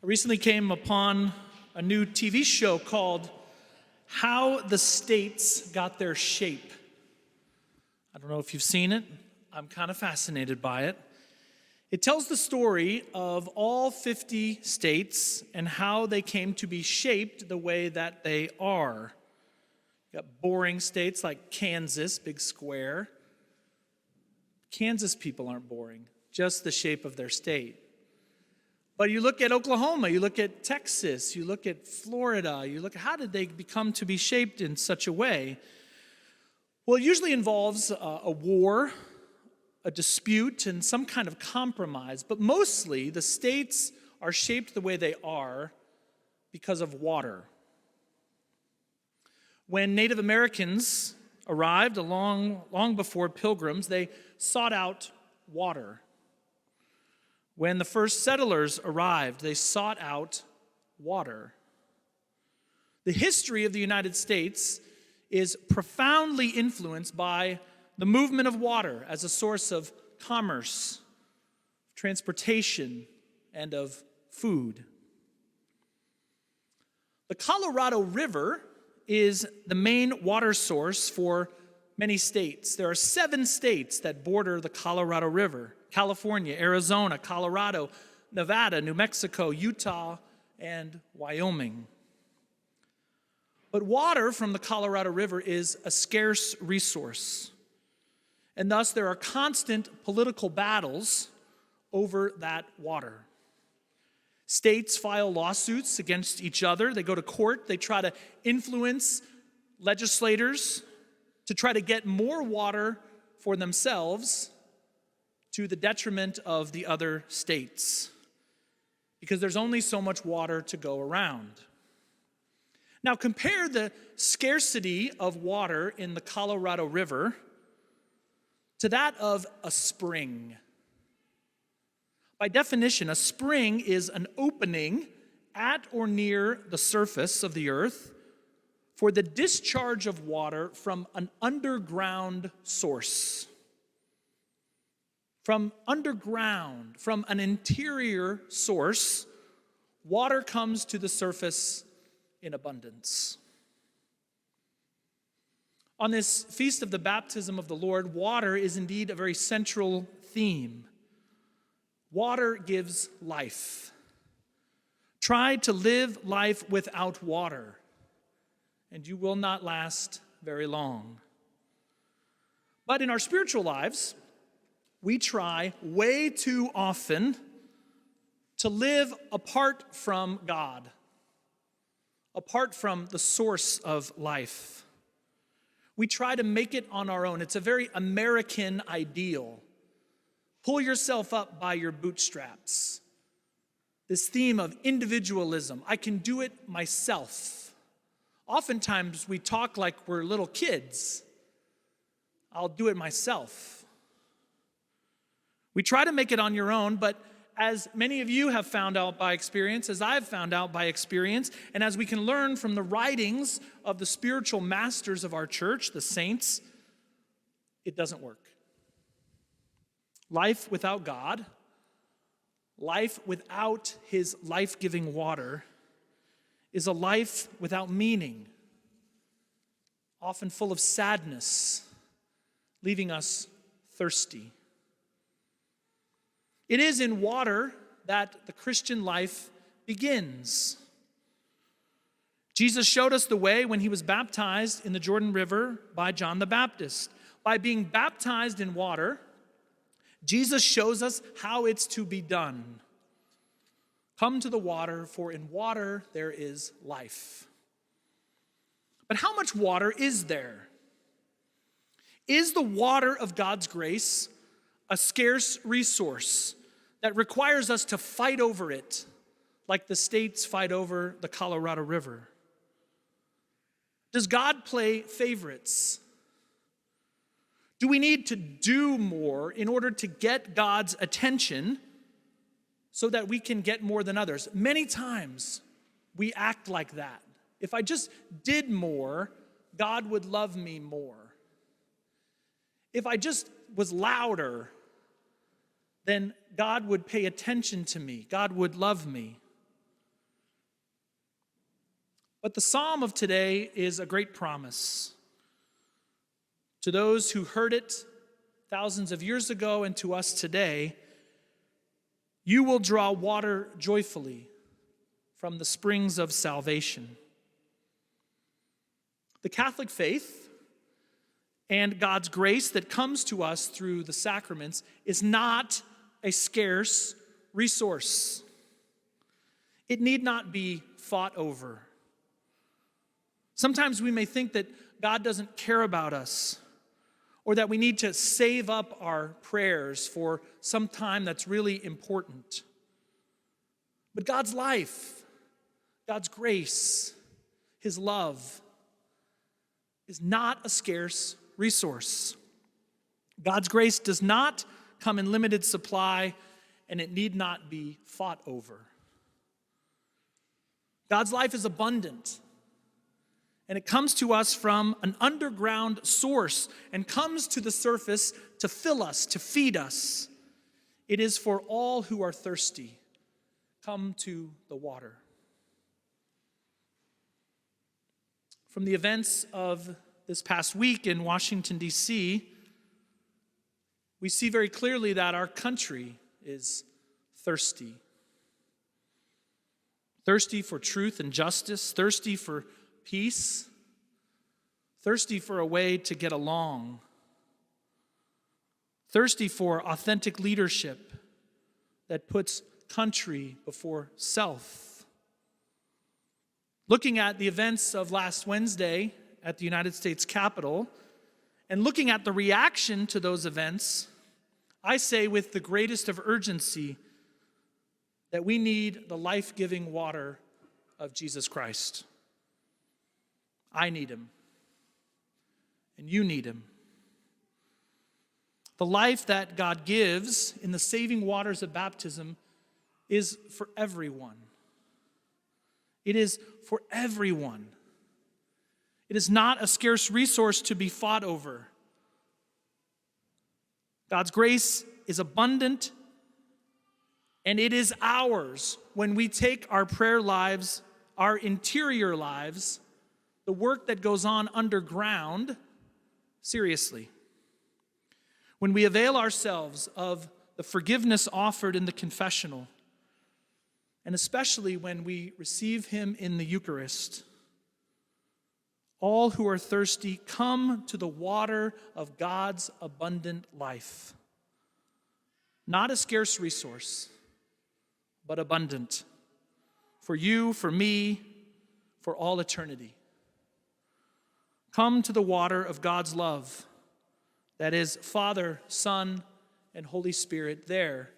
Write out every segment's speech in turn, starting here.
recently came upon a new TV show called How the States Got Their Shape. I don't know if you've seen it. I'm kind of fascinated by it. It tells the story of all 50 states and how they came to be shaped the way that they are. You got boring states like Kansas, big square. Kansas people aren't boring, just the shape of their state. But you look at Oklahoma, you look at Texas, you look at Florida, you look at how did they become to be shaped in such a way? Well, it usually involves a war, a dispute, and some kind of compromise. But mostly, the states are shaped the way they are because of water. When Native Americans arrived long before pilgrims, they sought out water. When the first settlers arrived, they sought out water. The history of the United States is profoundly influenced by the movement of water as a source of commerce, transportation, and of food. The Colorado River is the main water source for many states. There are 7 states that border the Colorado River: California, Arizona, Colorado, Nevada, New Mexico, Utah, and Wyoming. But water from the Colorado River is a scarce resource, and thus there are constant political battles over that water. States file lawsuits against each other. They go to court. They try to influence legislators to try to get more water for themselves to the detriment of the other states, because there's only so much water to go around. Now compare the scarcity of water in the Colorado River to that of a spring. By definition, a spring is an opening at or near the surface of the earth for the discharge of water from an underground source. From underground, from an interior source, water comes to the surface in abundance. On this feast of the baptism of the Lord, water is indeed a very central theme. Water gives life. Try to live life without water, and you will not last very long. But in our spiritual lives, we try way too often to live apart from God, apart from the source of life. We try to make it on our own. It's a very American ideal. Pull yourself up by your bootstraps. This theme of individualism. I can do it myself. Oftentimes we talk like we're little kids. I'll do it myself. We try to make it on your own, but as many of you have found out by experience, as I've found out by experience, and as we can learn from the writings of the spiritual masters of our church, the saints, it doesn't work. Life without God, life without His life-giving water, is a life without meaning, often full of sadness, leaving us thirsty. It is in water that the Christian life begins. Jesus showed us the way when He was baptized in the Jordan River by John the Baptist. By being baptized in water, Jesus shows us how it's to be done. Come to the water, for in water there is life. But how much water is there? Is the water of God's grace a scarce resource that requires us to fight over it like the states fight over the Colorado River? Does God play favorites? Do we need to do more in order to get God's attention so that we can get more than others? Many times we act like that. If I just did more, God would love me more. If I just was louder, then God would pay attention to me. God would love me. But the psalm of today is a great promise to those who heard it thousands of years ago and to us today. You will draw water joyfully from the springs of salvation. The Catholic faith and God's grace that comes to us through the sacraments is not a scarce resource. It need not be fought over. Sometimes we may think that God doesn't care about us, or that we need to save up our prayers for some time that's really important. But God's life, God's grace, his love is not a scarce resource. God's grace does not come in limited supply, and it need not be fought over. God's life is abundant, and it comes to us from an underground source and comes to the surface to fill us, to feed us. It is for all who are thirsty. Come to the water. From the events of this past week in Washington, D.C., we see very clearly that our country is thirsty. Thirsty for truth and justice, thirsty for peace, thirsty for a way to get along, thirsty for authentic leadership that puts country before self. Looking at the events of last Wednesday at the United States Capitol and looking at the reaction to those events, I say with the greatest of urgency that we need the life-giving water of Jesus Christ. I need him, and you need him. The life that God gives in the saving waters of baptism is for everyone. It is for everyone. It is not a scarce resource to be fought over. God's grace is abundant, and it is ours when we take our prayer lives, our interior lives, the work that goes on underground, seriously. When we avail ourselves of the forgiveness offered in the confessional, and especially when we receive him in the Eucharist, all who are thirsty come to the water of God's abundant life. Not a scarce resource, but abundant. For you, for me, for all eternity. Come to the water of God's love, that is Father, Son, and Holy Spirit. There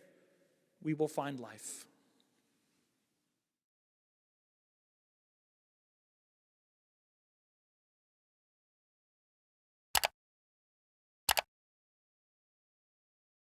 we will find life.